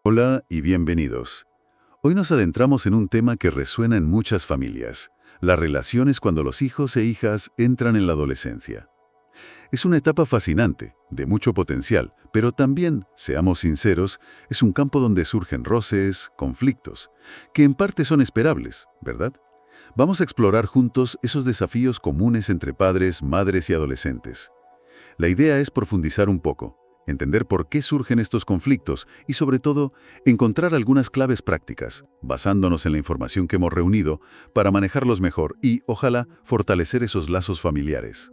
Hola y bienvenidos. Hoy nos adentramos en un tema que resuena en muchas familias, las relaciones cuando los hijos e hijas entran en la adolescencia. Es una etapa fascinante, de mucho potencial, pero también, seamos sinceros, es un campo donde surgen roces, conflictos, que en parte son esperables, ¿verdad? Vamos a explorar juntos esos desafíos comunes entre padres, madres y adolescentes. La idea es profundizar un poco, entender por qué surgen estos conflictos y, sobre todo, encontrar algunas claves prácticas, basándonos en la información que hemos reunido para manejarlos mejor y, ojalá, fortalecer esos lazos familiares.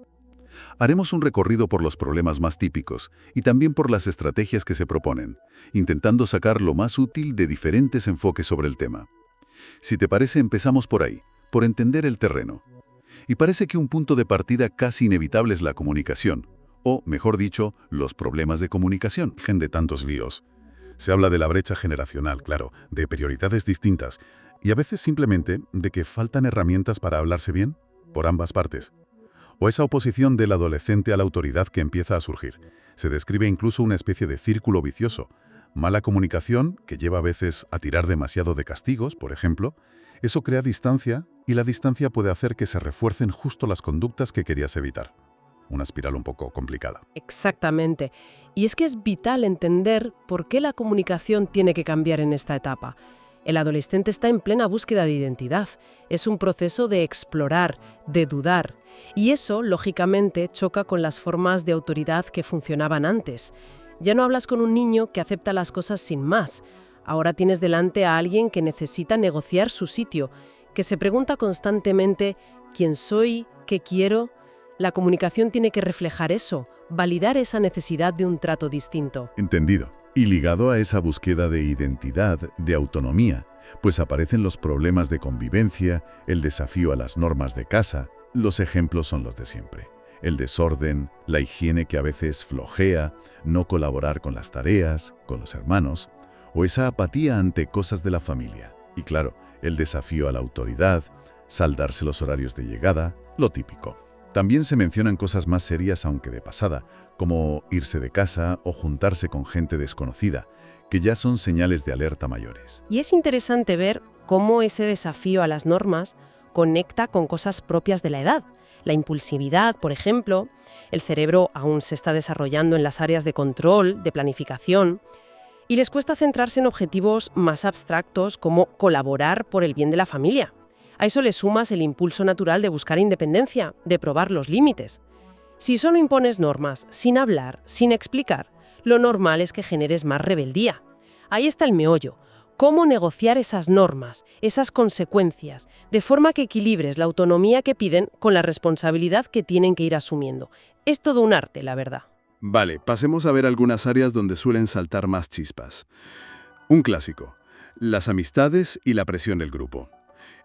Haremos un recorrido por los problemas más típicos y también por las estrategias que se proponen, intentando sacar lo más útil de diferentes enfoques sobre el tema. Si te parece, empezamos por ahí, por entender el terreno. Y parece que un punto de partida casi inevitable es la comunicación, o, mejor dicho, los problemas de comunicación. De tantos líos. Se habla de la brecha generacional, claro, de prioridades distintas, y a veces simplemente de que faltan herramientas para hablarse bien, por ambas partes. O esa oposición del adolescente a la autoridad que empieza a surgir. Se describe incluso una especie de círculo vicioso. Mala comunicación, que lleva a veces a tirar demasiado de castigos, por ejemplo, eso crea distancia, y la distancia puede hacer que se refuercen justo las conductas que querías evitar. Una espiral un poco complicada. Exactamente. Y es que es vital entender por qué la comunicación tiene que cambiar en esta etapa. El adolescente está en plena búsqueda de identidad. Es un proceso de explorar, de dudar. Y eso, lógicamente, choca con las formas de autoridad que funcionaban antes. Ya no hablas con un niño que acepta las cosas sin más. Ahora tienes delante a alguien que necesita negociar su sitio, que se pregunta constantemente ¿quién soy? ¿Qué quiero? La comunicación tiene que reflejar eso, validar esa necesidad de un trato distinto. Entendido. Y ligado a esa búsqueda de identidad, de autonomía, pues aparecen los problemas de convivencia, el desafío a las normas de casa. Los ejemplos son los de siempre. El desorden, la higiene que a veces flojea, no colaborar con las tareas, con los hermanos, o esa apatía ante cosas de la familia. Y claro, el desafío a la autoridad, saldarse los horarios de llegada, lo típico. También se mencionan cosas más serias, aunque de pasada, como irse de casa o juntarse con gente desconocida, que ya son señales de alerta mayores. Y es interesante ver cómo ese desafío a las normas conecta con cosas propias de la edad. La impulsividad, por ejemplo, el cerebro aún se está desarrollando en las áreas de control, de planificación, y les cuesta centrarse en objetivos más abstractos como colaborar por el bien de la familia. A eso le sumas el impulso natural de buscar independencia, de probar los límites. Si solo impones normas, sin hablar, sin explicar, lo normal es que generes más rebeldía. Ahí está el meollo. ¿Cómo negociar esas normas, esas consecuencias, de forma que equilibres la autonomía que piden con la responsabilidad que tienen que ir asumiendo? Es todo un arte, la verdad. Vale, pasemos a ver algunas áreas donde suelen saltar más chispas. Un clásico: las amistades y la presión del grupo.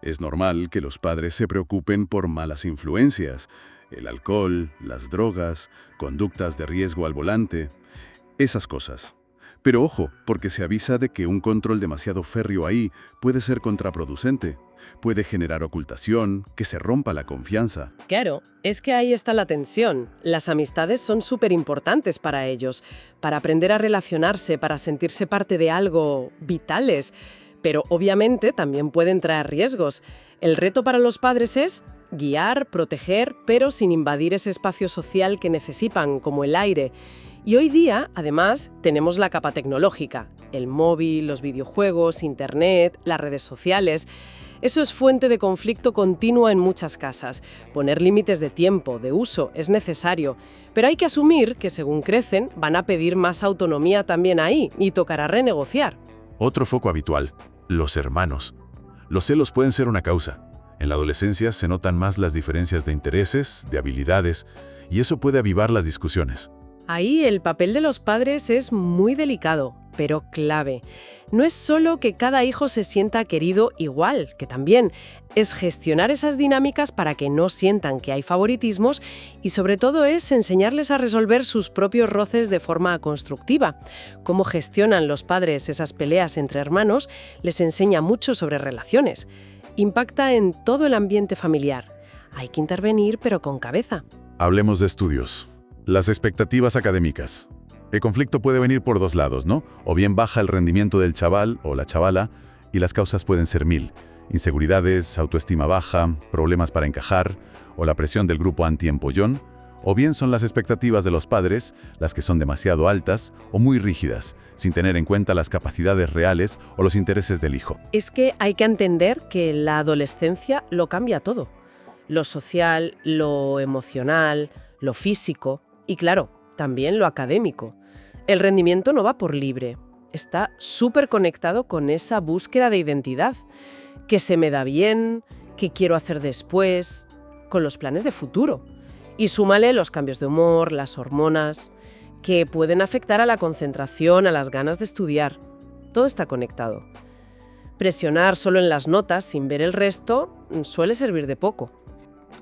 Es normal que los padres se preocupen por malas influencias, el alcohol, las drogas, conductas de riesgo al volante, esas cosas. Pero ojo, porque se avisa de que un control demasiado férreo ahí puede ser contraproducente, puede generar ocultación, que se rompa la confianza. Claro, es que ahí está la tensión. Las amistades son súper importantes para ellos, para aprender a relacionarse, para sentirse parte de algo vitales. Pero obviamente también pueden traer riesgos. El reto para los padres es guiar, proteger, pero sin invadir ese espacio social que necesitan, como el aire. Y hoy día, además, tenemos la capa tecnológica. El móvil, los videojuegos, Internet, las redes sociales. Eso es fuente de conflicto continua en muchas casas. Poner límites de tiempo, de uso, es necesario. Pero hay que asumir que según crecen, van a pedir más autonomía también ahí y tocará renegociar. Otro foco habitual: los hermanos. Los celos pueden ser una causa. En la adolescencia se notan más las diferencias de intereses, de habilidades, y eso puede avivar las discusiones. Ahí el papel de los padres es muy delicado, pero clave. No es solo que cada hijo se sienta querido igual, que también es gestionar esas dinámicas para que no sientan que hay favoritismos y sobre todo es enseñarles a resolver sus propios roces de forma constructiva. Cómo gestionan los padres esas peleas entre hermanos les enseña mucho sobre relaciones. Impacta en todo el ambiente familiar. Hay que intervenir, pero con cabeza. Hablemos de estudios. Las expectativas académicas. El conflicto puede venir por dos lados, ¿no? O bien baja el rendimiento del chaval o la chavala, y las causas pueden ser mil. Inseguridades, autoestima baja, problemas para encajar, o la presión del grupo anti-empollón, o bien son las expectativas de los padres, las que son demasiado altas o muy rígidas, sin tener en cuenta las capacidades reales o los intereses del hijo. Es que hay que entender que la adolescencia lo cambia todo. Lo social, lo emocional, lo físico y, claro, también lo académico. El rendimiento no va por libre. Está súper conectado con esa búsqueda de identidad. ¿Qué se me da bien? ¿Qué quiero hacer después? Con los planes de futuro. Y súmale los cambios de humor, las hormonas, que pueden afectar a la concentración, a las ganas de estudiar. Todo está conectado. Presionar solo en las notas sin ver el resto suele servir de poco.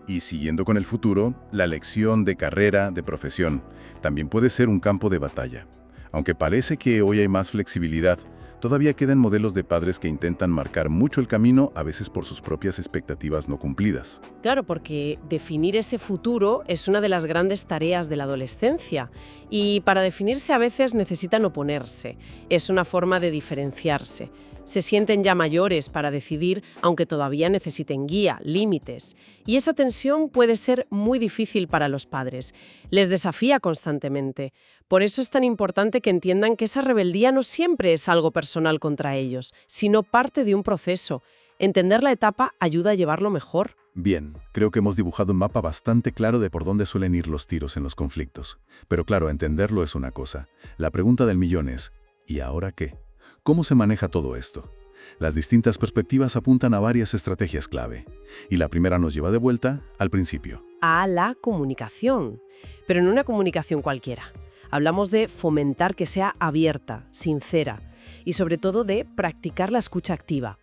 Y siguiendo con el futuro, la elección de carrera, de profesión, también puede ser un campo de batalla. Aunque parece que hoy hay más flexibilidad, todavía quedan modelos de padres que intentan marcar mucho el camino, a veces por sus propias expectativas no cumplidas. Claro, porque definir ese futuro es una de las grandes tareas de la adolescencia y para definirse a veces necesitan oponerse. Es una forma de diferenciarse. Se sienten ya mayores para decidir, aunque todavía necesiten guía, límites. Y esa tensión puede ser muy difícil para los padres. Les desafía constantemente. Por eso es tan importante que entiendan que esa rebeldía no siempre es algo personal contra ellos, sino parte de un proceso. Entender la etapa ayuda a llevarlo mejor. Bien, creo que hemos dibujado un mapa bastante claro de por dónde suelen ir los tiros en los conflictos. Pero claro, entenderlo es una cosa. La pregunta del millón es, ¿y ahora qué? ¿Cómo se maneja todo esto? Las distintas perspectivas apuntan a varias estrategias clave. Y la primera nos lleva de vuelta al principio. A la comunicación. Pero no una comunicación cualquiera. Hablamos de fomentar que sea abierta, sincera y sobre todo de practicar la escucha activa.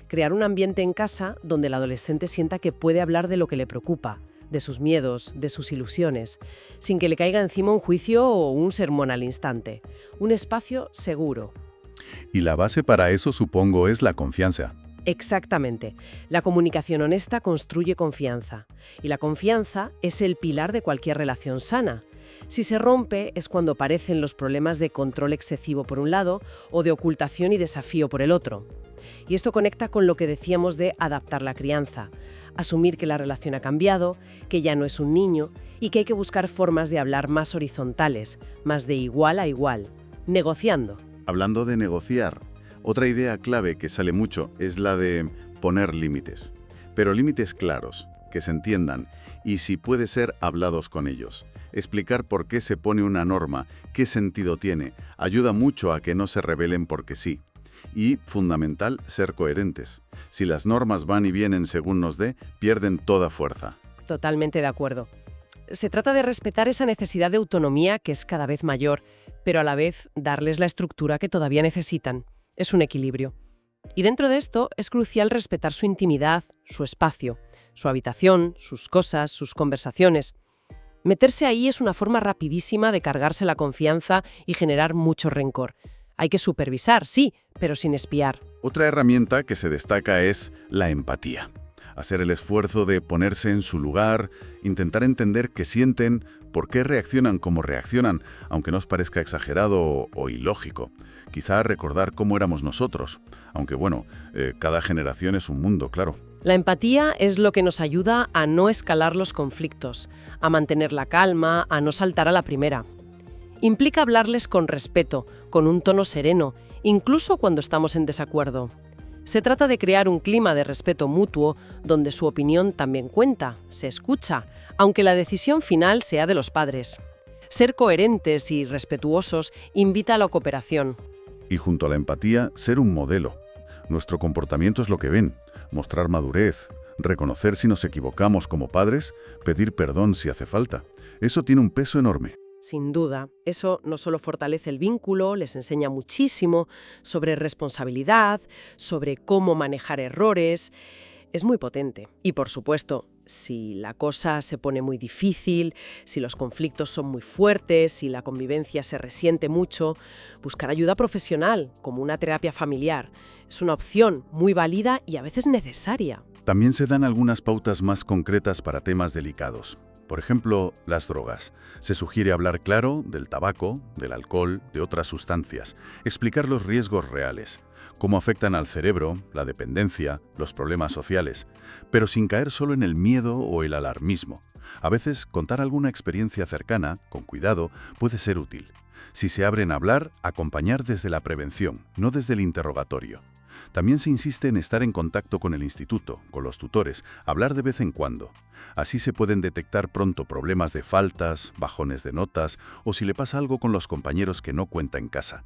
Crear un ambiente en casa donde el adolescente sienta que puede hablar de lo que le preocupa, de sus miedos, de sus ilusiones, sin que le caiga encima un juicio o un sermón al instante. Un espacio seguro. Y la base para eso, supongo, es la confianza. Exactamente. La comunicación honesta construye confianza. Y la confianza es el pilar de cualquier relación sana. Si se rompe es cuando aparecen los problemas de control excesivo por un lado o de ocultación y desafío por el otro. Y esto conecta con lo que decíamos de adaptar la crianza. Asumir que la relación ha cambiado, que ya no es un niño y que hay que buscar formas de hablar más horizontales, más de igual a igual, negociando. Hablando de negociar, otra idea clave que sale mucho es la de poner límites. Pero límites claros, que se entiendan, y si puede ser, hablados con ellos. Explicar por qué se pone una norma, qué sentido tiene, ayuda mucho a que no se rebelen porque sí. Y, fundamental, ser coherentes. Si las normas van y vienen según nos dé, pierden toda fuerza. Totalmente de acuerdo. Se trata de respetar esa necesidad de autonomía que es cada vez mayor, pero a la vez darles la estructura que todavía necesitan. Es un equilibrio. Y dentro de esto es crucial respetar su intimidad, su espacio, su habitación, sus cosas, sus conversaciones. Meterse ahí es una forma rapidísima de cargarse la confianza y generar mucho rencor. Hay que supervisar, sí, pero sin espiar. Otra herramienta que se destaca es la empatía. Hacer el esfuerzo de ponerse en su lugar, intentar entender qué sienten, por qué reaccionan como reaccionan, aunque nos parezca exagerado o ilógico. Quizá recordar cómo éramos nosotros, aunque bueno, cada generación es un mundo, claro. La empatía es lo que nos ayuda a no escalar los conflictos, a mantener la calma, a no saltar a la primera. Implica hablarles con respeto, con un tono sereno, incluso cuando estamos en desacuerdo. Se trata de crear un clima de respeto mutuo donde su opinión también cuenta, se escucha, aunque la decisión final sea de los padres. Ser coherentes y respetuosos invita a la cooperación. Y junto a la empatía, ser un modelo. Nuestro comportamiento es lo que ven. Mostrar madurez, reconocer si nos equivocamos como padres, pedir perdón si hace falta. Eso tiene un peso enorme. Sin duda, eso no solo fortalece el vínculo, les enseña muchísimo sobre responsabilidad, sobre cómo manejar errores. Es muy potente. Y por supuesto, si la cosa se pone muy difícil, si los conflictos son muy fuertes, si la convivencia se resiente mucho, buscar ayuda profesional, como una terapia familiar, es una opción muy válida y a veces necesaria. También se dan algunas pautas más concretas para temas delicados. Por ejemplo, las drogas. Se sugiere hablar claro del tabaco, del alcohol, de otras sustancias, explicar los riesgos reales, cómo afectan al cerebro, la dependencia, los problemas sociales, pero sin caer solo en el miedo o el alarmismo. A veces, contar alguna experiencia cercana, con cuidado, puede ser útil. Si se abren a hablar, acompañar desde la prevención, no desde el interrogatorio. También se insiste en estar en contacto con el instituto, con los tutores, hablar de vez en cuando. Así se pueden detectar pronto problemas de faltas, bajones de notas o si le pasa algo con los compañeros que no cuenta en casa.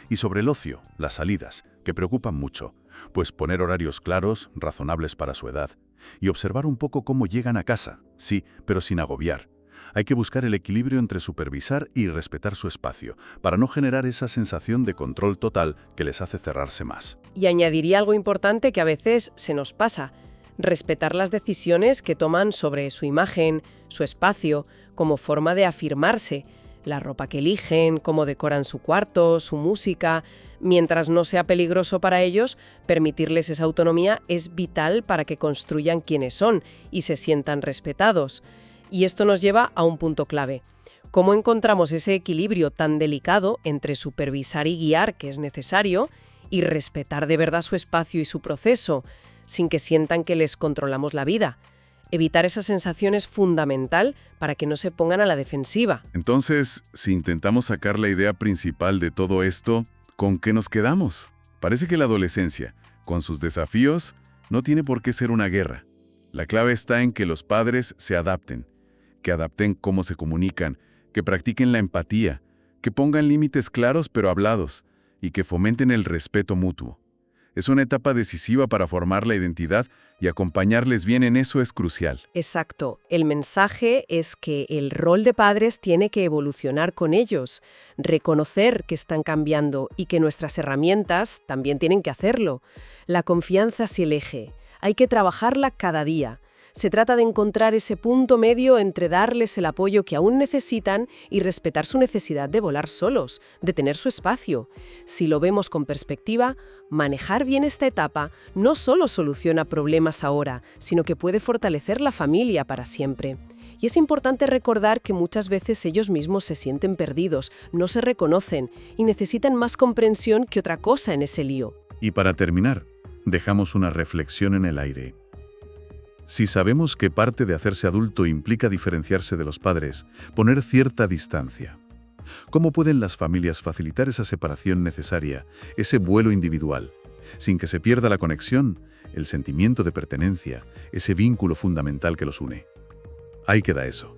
Y sobre el ocio, las salidas, que preocupan mucho, pues poner horarios claros, razonables para su edad, y observar un poco cómo llegan a casa, sí, pero sin agobiar. Hay que buscar el equilibrio entre supervisar y respetar su espacio, para no generar esa sensación de control total que les hace cerrarse más. Y añadiría algo importante que a veces se nos pasa: respetar las decisiones que toman sobre su imagen, su espacio, como forma de afirmarse, la ropa que eligen, cómo decoran su cuarto, su música. Mientras no sea peligroso para ellos, permitirles esa autonomía es vital para que construyan quiénes son y se sientan respetados. Y esto nos lleva a un punto clave. ¿Cómo encontramos ese equilibrio tan delicado entre supervisar y guiar, que es necesario, y respetar de verdad su espacio y su proceso, sin que sientan que les controlamos la vida? Evitar esa sensación es fundamental para que no se pongan a la defensiva. Entonces, si intentamos sacar la idea principal de todo esto, ¿con qué nos quedamos? Parece que la adolescencia, con sus desafíos, no tiene por qué ser una guerra. La clave está en que los padres se adapten, que adapten cómo se comunican, que practiquen la empatía, que pongan límites claros pero hablados y que fomenten el respeto mutuo. Es una etapa decisiva para formar la identidad y acompañarles bien en eso es crucial. Exacto. El mensaje es que el rol de padres tiene que evolucionar con ellos, reconocer que están cambiando y que nuestras herramientas también tienen que hacerlo. La confianza es el eje. Hay que trabajarla cada día. Se trata de encontrar ese punto medio entre darles el apoyo que aún necesitan y respetar su necesidad de volar solos, de tener su espacio. Si lo vemos con perspectiva, manejar bien esta etapa no solo soluciona problemas ahora, sino que puede fortalecer la familia para siempre. Y es importante recordar que muchas veces ellos mismos se sienten perdidos, no se reconocen y necesitan más comprensión que otra cosa en ese lío. Y para terminar, dejamos una reflexión en el aire. Si sabemos que parte de hacerse adulto implica diferenciarse de los padres, poner cierta distancia, ¿cómo pueden las familias facilitar esa separación necesaria, ese vuelo individual, sin que se pierda la conexión, el sentimiento de pertenencia, ese vínculo fundamental que los une? Ahí queda eso.